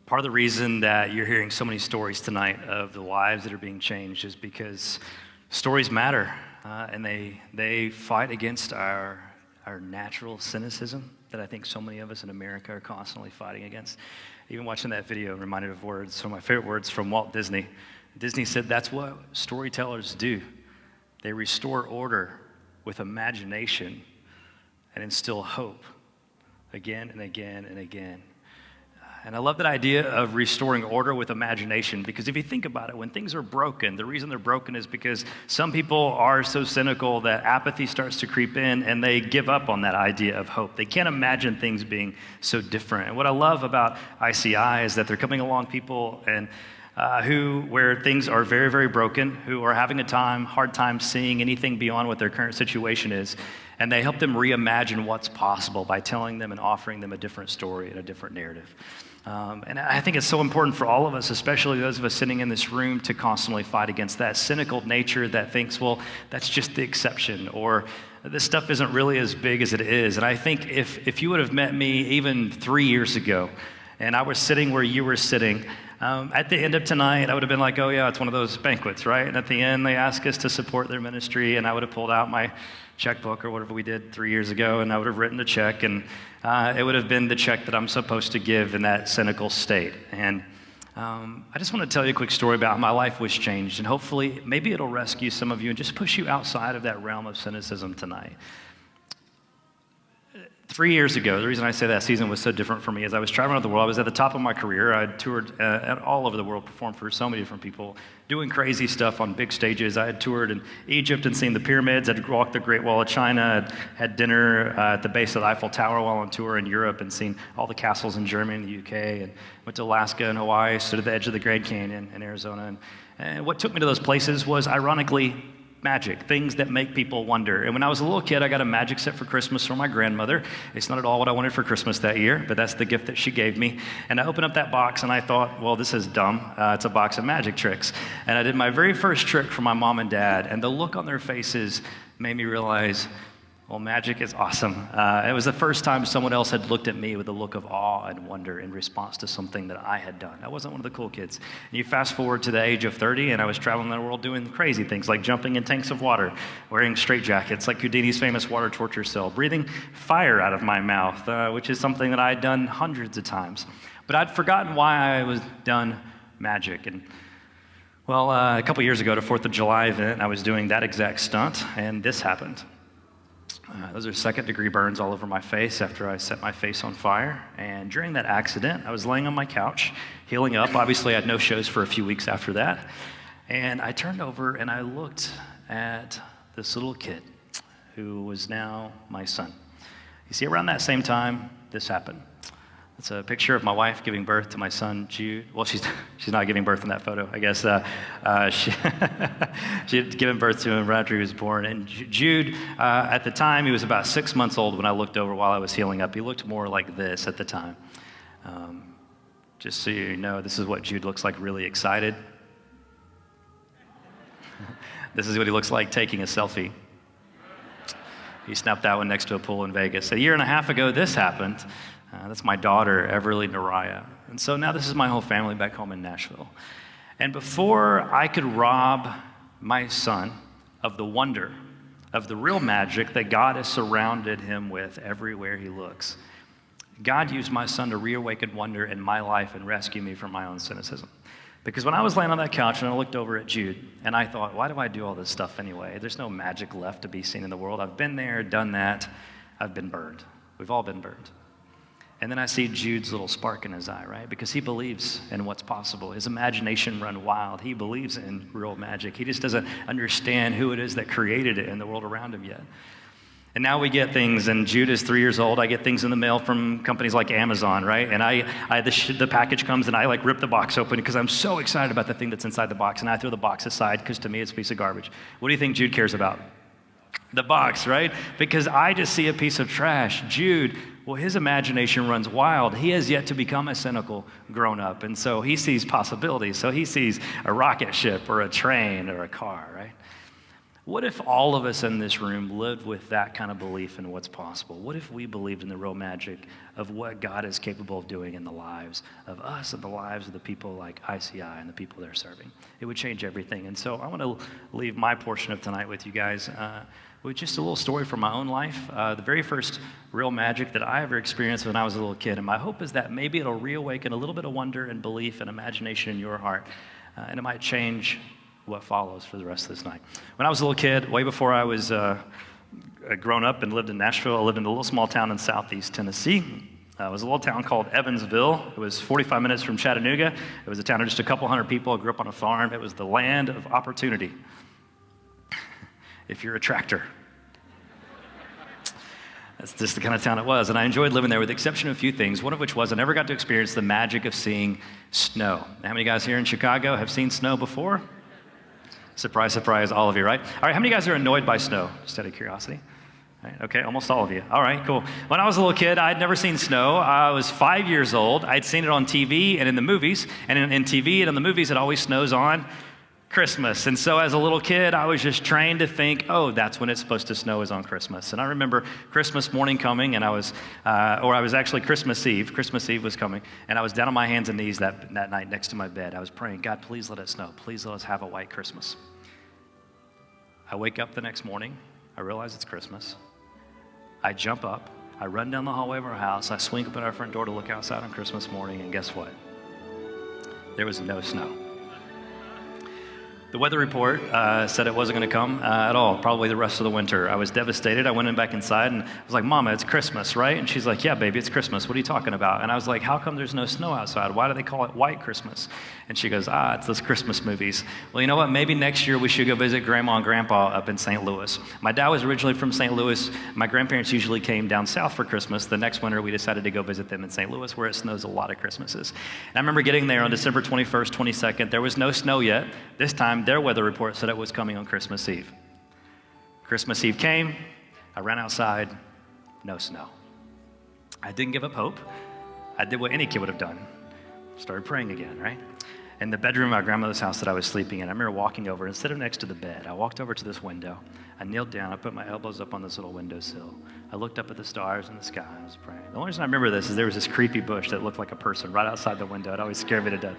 Part of the reason that you're hearing so many stories tonight of the lives that are being changed is because stories matter, and they fight against our natural cynicism that I think so many of us in America are constantly fighting against. Even watching that video, I'm reminded of words, some of my favorite words from Walt Disney. Disney said that's what storytellers do. They restore order with imagination and instill hope again and again and again. And I love that idea of restoring order with imagination, because if you think about it, when things are broken, the reason they're broken is because some people are so cynical that apathy starts to creep in and they give up on that idea of hope. They can't imagine things being so different. And what I love about ICI is that they're coming along people and where things are very, very broken, who are having a hard time seeing anything beyond what their current situation is. And they help them reimagine what's possible by telling them and offering them a different story and a different narrative. And I think it's so important for all of us, especially those of us sitting in this room, to constantly fight against that cynical nature that thinks, well, that's just the exception, or this stuff isn't really as big as it is. And I think if you would have met me even 3 years ago, and I was sitting where you were sitting, at the end of tonight, I would have been like, oh yeah, it's one of those banquets, right? And at the end, they ask us to support their ministry, and I would have pulled out my checkbook or whatever we did 3 years ago, and I would have written a check, and it would have been the check that I'm supposed to give in that cynical state. And I just want to tell you a quick story about how my life was changed, and hopefully, maybe it'll rescue some of you and just push you outside of that realm of cynicism tonight. 3 years ago, the reason I say that season was so different for me is I was traveling around the world. I was at the top of my career. I had toured all over the world, performed for so many different people, doing crazy stuff on big stages. I had toured in Egypt and seen the pyramids. I'd walked the Great Wall of China. I'd had dinner at the base of the Eiffel Tower while on tour in Europe and seen all the castles in Germany and the UK, and went to Alaska and Hawaii, stood at the edge of the Grand Canyon in Arizona. And what took me to those places was, ironically, magic, things that make people wonder. And when I was a little kid, I got a magic set for Christmas from my grandmother. It's not at all what I wanted for Christmas that year, but that's the gift that she gave me. And I opened up that box and I thought, well, this is dumb. It's a box of magic tricks. And I did my very first trick for my mom and dad, and the look on their faces made me realize, well, magic is awesome. It was the first time someone else had looked at me with a look of awe and wonder in response to something that I had done. I wasn't one of the cool kids. And you fast forward to the age of 30, and I was traveling the world doing crazy things like jumping in tanks of water, wearing straitjackets like Houdini's famous water torture cell, breathing fire out of my mouth, which is something that I had done hundreds of times. But I'd forgotten why I was done magic. And well, a couple years ago at a 4th of July event, I was doing that exact stunt, and this happened. Those are second-degree burns all over my face after I set my face on fire. And during that accident, I was laying on my couch, healing up. Obviously, I had no shows for a few weeks after that. And I turned over and I looked at this little kid who was now my son. You see, around that same time, this happened. It's a picture of my wife giving birth to my son, Jude. Well, she's not giving birth in that photo, I guess. She had given birth to him right after he was born. And Jude, at the time, he was about 6 months old when I looked over while I was healing up. He looked more like this at the time. Just so you know, this is what Jude looks like, really excited. This is what he looks like taking a selfie. He snapped that one next to a pool in Vegas. A year and a half ago, this happened. That's my daughter, Everly Naraya. And so now this is my whole family back home in Nashville. And before I could rob my son of the wonder, of the real magic that God has surrounded him with everywhere he looks, God used my son to reawaken wonder in my life and rescue me from my own cynicism. Because when I was laying on that couch and I looked over at Jude, and I thought, why do I do all this stuff anyway? There's no magic left to be seen in the world. I've been there, done that. I've been burned. We've all been burned. And then I see Jude's little spark in his eye, right? Because he believes in what's possible. His imagination run wild. He believes in real magic. He just doesn't understand who it is that created it in the world around him yet. And now we get things, and Jude is 3 years old. I get things in the mail from companies like Amazon, right? And the package comes, and I like rip the box open because I'm so excited about the thing that's inside the box, and I throw the box aside because to me it's a piece of garbage. What do you think Jude cares about? The box, right? Because I just see a piece of trash. Jude, well, his imagination runs wild. He has yet to become a cynical grown-up, and so he sees possibilities. So he sees a rocket ship or a train or a car, right? What if all of us in this room lived with that kind of belief in what's possible? What if we believed in the real magic of what God is capable of doing in the lives of us and the lives of the people like ICI and the people they're serving? It would change everything. And so I want to leave my portion of tonight with you guys with just a little story from my own life. The very first real magic that I ever experienced when I was a little kid. And my hope is that maybe it'll reawaken a little bit of wonder and belief and imagination in your heart. And it might change what follows for the rest of this night. When I was a little kid, way before I was grown up and lived in Nashville, I lived in a little small town in southeast Tennessee. It was a little town called Evansville. It was 45 minutes from Chattanooga. It was a town of just a couple hundred people. I grew up on a farm. It was the land of opportunity. If you're a tractor. That's just the kind of town it was. And I enjoyed living there with the exception of a few things, one of which was I never got to experience the magic of seeing snow. How many guys here in Chicago have seen snow before? Surprise, surprise, all of you, right? All right, how many guys are annoyed by snow? Just out of curiosity. All right, okay, almost all of you. All right, cool. When I was a little kid, I'd never seen snow. I was 5 years old. I'd seen it on TV and in the movies. And in TV and in the movies, it always snows on Christmas. And so as a little kid, I was just trained to think, oh, that's when it's supposed to snow, is on Christmas. And I remember Christmas morning coming, and I was actually Christmas Eve. Christmas Eve was coming, and I was down on my hands and knees that night next to my bed. I was praying, God, please let it snow. Please let us have a white Christmas. I wake up the next morning. I realize it's Christmas. I jump up. I run down the hallway of our house. I swing up at our front door to look outside on Christmas morning, and guess what? There was no snow. The weather report said it wasn't going to come at all, probably the rest of the winter. I was devastated. I went back inside and I was like, Mama, it's Christmas, right? And she's like, yeah, baby, it's Christmas. What are you talking about? And I was like, how come there's no snow outside? Why do they call it White Christmas? And she goes, it's those Christmas movies. Well, you know what? Maybe next year we should go visit Grandma and Grandpa up in St. Louis. My dad was originally from St. Louis. My grandparents usually came down south for Christmas. The next winter, we decided to go visit them in St. Louis, where it snows a lot of Christmases. And I remember getting there on December 21st, 22nd. There was no snow yet. This time, their weather report said it was coming on Christmas Eve. Christmas Eve came. I ran outside. No snow. I didn't give up hope. I did what any kid would have done. Started praying again, right? In the bedroom of my grandmother's house that I was sleeping in, I remember walking over. Instead of next to the bed, I walked over to this window. I kneeled down. I put my elbows up on this little windowsill. I looked up at the stars in the sky. I was praying. The only reason I remember this is there was this creepy bush that looked like a person right outside the window. It always scared me to death.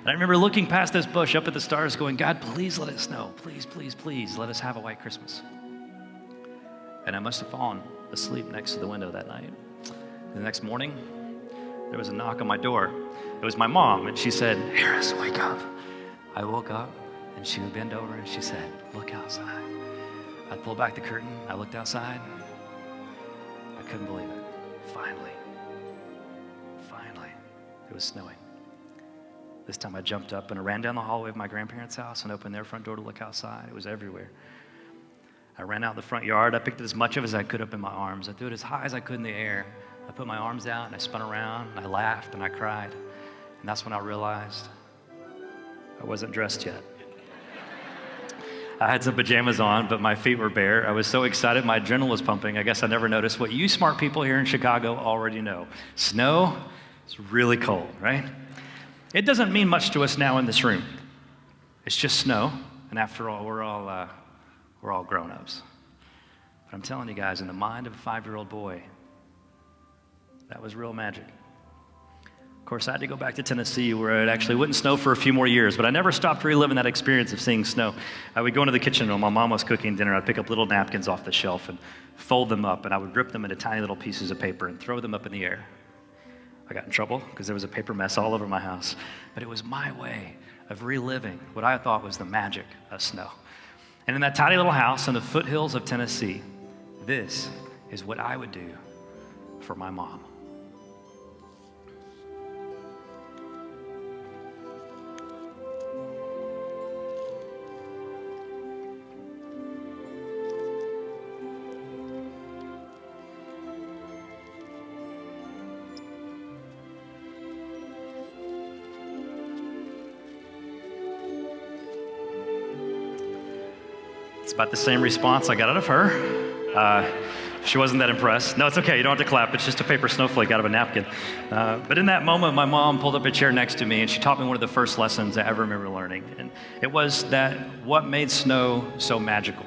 And I remember looking past this bush up at the stars going, God, please let it snow. Please, please, please let us have a white Christmas. And I must have fallen asleep next to the window that night. The next morning, there was a knock on my door. It was my mom, and she said, Harris, wake up. I woke up, and she would bend over, and she said, look outside. I'd pull back the curtain. I looked outside. I couldn't believe it. Finally, it was snowing. This time I jumped up and I ran down the hallway of my grandparents' house and opened their front door to look outside. It was everywhere. I ran out the front yard. I picked as much of it as I could up in my arms. I threw it as high as I could in the air. I put my arms out and I spun around and I laughed and I cried. And that's when I realized I wasn't dressed yet. I had some pajamas on, but my feet were bare. I was so excited, my adrenaline was pumping. I guess I never noticed what you smart people here in Chicago already know. Snow is really cold, right? It doesn't mean much to us now in this room. It's just snow, and after all, we're all grown-ups. But I'm telling you guys, in the mind of a 5-year-old boy, that was real magic. Of course, I had to go back to Tennessee where it actually wouldn't snow for a few more years, but I never stopped reliving that experience of seeing snow. I would go into the kitchen while my mom was cooking dinner. I'd pick up little napkins off the shelf and fold them up, and I would rip them into tiny little pieces of paper and throw them up in the air. I got in trouble because there was a paper mess all over my house, but it was my way of reliving what I thought was the magic of snow. And in that tiny little house in the foothills of Tennessee, this is what I would do for my mom. It's about the same response I got out of her. She wasn't that impressed. No, it's okay. You don't have to clap. It's just a paper snowflake out of a napkin. But in that moment, my mom pulled up a chair next to me, and she taught me one of the first lessons I ever remember learning. And it was that what made snow so magical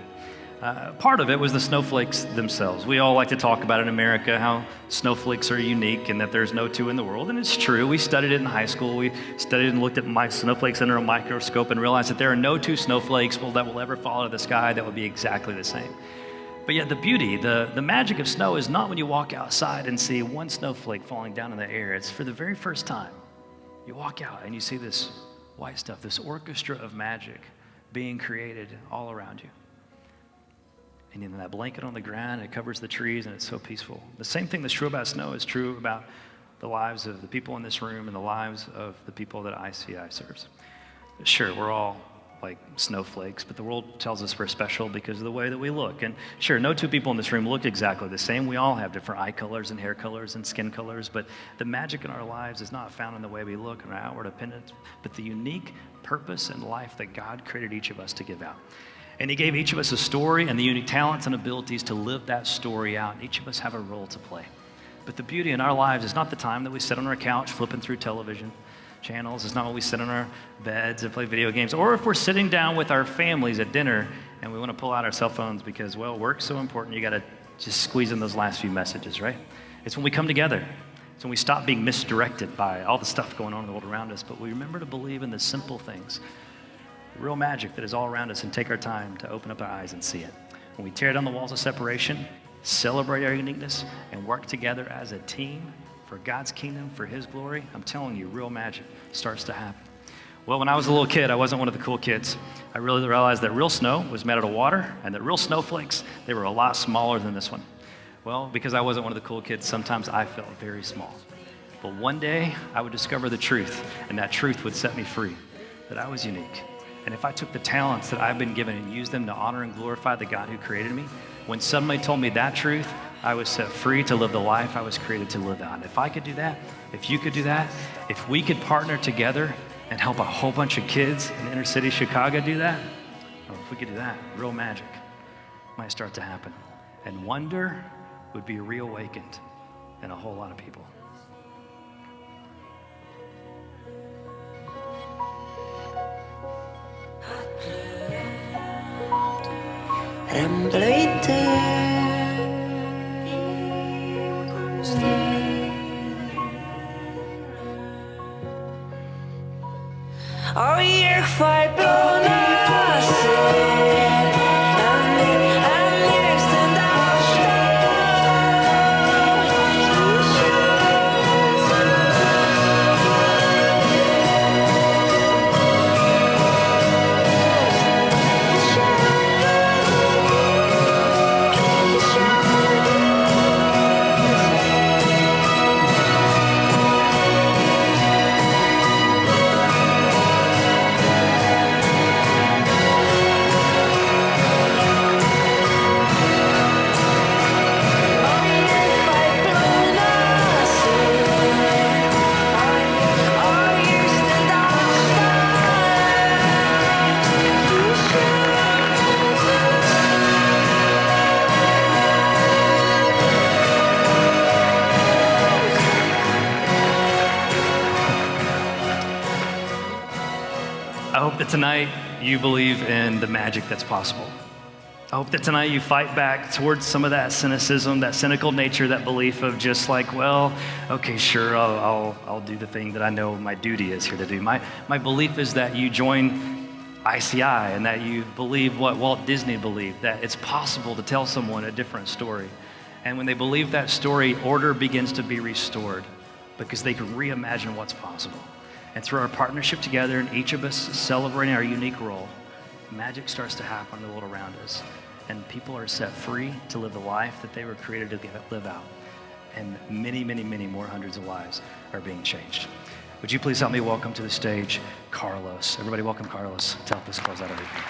Part of it was the snowflakes themselves. We all like to talk about in America how snowflakes are unique and that there's no two in the world, and it's true. We studied it in high school. We studied and looked at snowflakes under a microscope and realized that there are no two snowflakes that will ever fall out of the sky that would be exactly the same. But yet the beauty, the magic of snow is not when you walk outside and see one snowflake falling down in the air. It's for the very first time. You walk out and you see this white stuff, this orchestra of magic being created all around you. And in that blanket on the ground, it covers the trees, and it's so peaceful. The same thing that's true about snow is true about the lives of the people in this room and the lives of the people that ICI serves. Sure, we're all like snowflakes, but the world tells us we're special because of the way that we look. And sure, no two people in this room look exactly the same. We all have different eye colors and hair colors and skin colors, but the magic in our lives is not found in the way we look and our outward appearance, but the unique purpose and life that God created each of us to give out. And he gave each of us a story and the unique talents and abilities to live that story out. And each of us have a role to play. But the beauty in our lives is not the time that we sit on our couch flipping through television channels. It's not when we sit on our beds and play video games. Or if we're sitting down with our families at dinner and we want to pull out our cell phones because, well, work's so important, you got to just squeeze in those last few messages, right? It's when we come together. It's when we stop being misdirected by all the stuff going on in the world around us. But we remember to believe in the simple things. Real magic that is all around us, and take our time to open up our eyes and see it. When we tear down the walls of separation, celebrate our uniqueness, and work together as a team for God's kingdom, for his glory, I'm telling you, real magic starts to happen. Well, when I was a little kid, I wasn't one of the cool kids. I really realized that real snow was made out of water, and that real snowflakes, they were a lot smaller than this one. Well, because I wasn't one of the cool kids, sometimes I felt very small. But one day, I would discover the truth, and that truth would set me free, that I was unique. And if I took the talents that I've been given and used them to honor and glorify the God who created me, when somebody told me that truth, I was set free to live the life I was created to live out. And if I could do that, if you could do that, if we could partner together and help a whole bunch of kids in inner city Chicago do that, well, if we could do that, real magic might start to happen. And wonder would be reawakened in a whole lot of people. Oh, you're quite blown up. I hope that tonight you believe in the magic that's possible. I hope that tonight you fight back towards some of that cynicism, that cynical nature, that belief of just like, well, okay, sure, I'll do the thing that I know my duty is here to do. My belief is that you join ICI and that you believe what Walt Disney believed, that it's possible to tell someone a different story. And when they believe that story, order begins to be restored because they can reimagine what's possible. And through our partnership together and each of us celebrating our unique role, magic starts to happen in the world around us. And people are set free to live the life that they were created to live out. And many, many, many more hundreds of lives are being changed. Would you please help me welcome to the stage Carlos. Everybody welcome Carlos to help us close out everything.